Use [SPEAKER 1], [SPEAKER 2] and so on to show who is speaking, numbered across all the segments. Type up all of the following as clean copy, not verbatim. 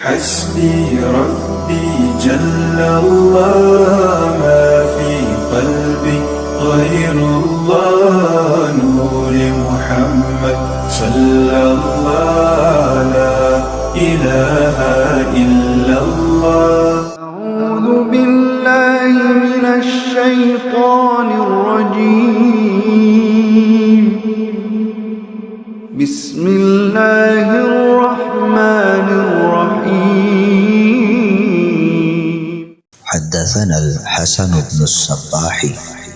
[SPEAKER 1] حسبي ربي جل الله ما في قلبي غير الله نور محمد صلى الله لا إله إلا الله.
[SPEAKER 2] أعوذ بالله من الشيطان الرجيم. بسم الله الرحمن الرحيم.
[SPEAKER 3] حدثنا الحسن بن الصباح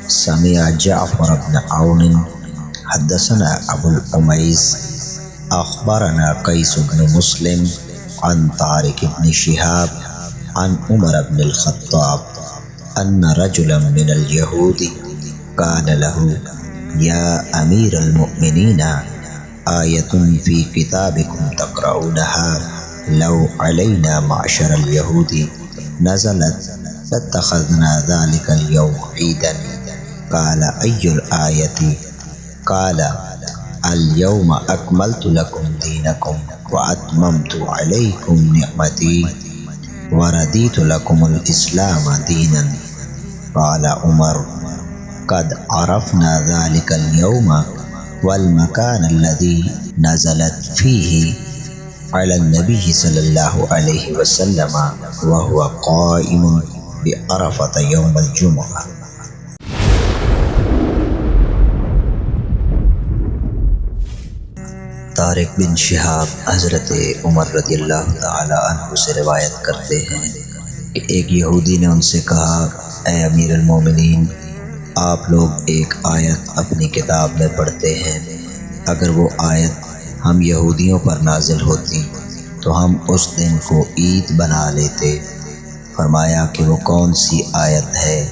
[SPEAKER 3] سمع جعفر بن عون حدثنا أبو الأميس أخبرنا قيس بن مسلم عن طارق بن شهاب عن عمر بن الخطاب أن رجلا من اليهود قال له يا أمير المؤمنين آية في كتابكم تقرؤونها لو علينا معشر اليهود نزلت لاتخذنا ذلك اليوم عيدا. قال أي الآية؟ قال اليوم أكملت لكم دينكم وأتممت عليكم نعمتي ورديت لكم الإسلام دينا. قال عمر قد عرفنا ذلك اليوم والمكان الذي نزلت فيه على النبي صلى الله عليه وسلم وهو قائم بعرفة يوم الجمعة. طارق بن شہاب حضرت عمر رضی اللہ تعالی عنہ سے روایت کرتے ہیں کہ ایک یہودی نے ان سے کہا اے امیر المومنین، آپ لوگ ایک آیت اپنی کتاب میں پڑھتے ہیں، اگر وہ آیت ہم یہودیوں پر نازل ہوتی تو ہم اس دن کو عید بنا لیتے۔ فرمایا کہ وہ کون سی آیت ہے؟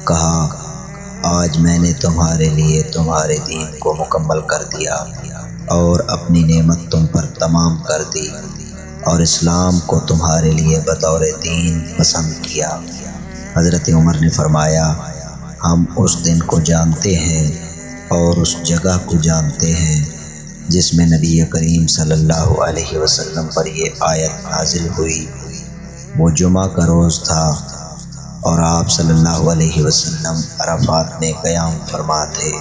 [SPEAKER 3] کہا آج میں نے تمہارے لیے تمہارے دین کو مکمل کر دیا اور اپنی نعمت تم پر تمام کر دی اور اسلام کو تمہارے لیے بطور دین پسند کیا۔ حضرت عمر نے فرمایا ہم اس دن کو جانتے ہیں اور اس جگہ کو جانتے ہیں جس میں نبی کریم صلی اللہ علیہ وسلم پر یہ آیت نازل ہوئی۔ وہ جمعہ کا روز تھا اور آپ صلی اللہ علیہ وسلم عرفات میں قیام فرما تھے۔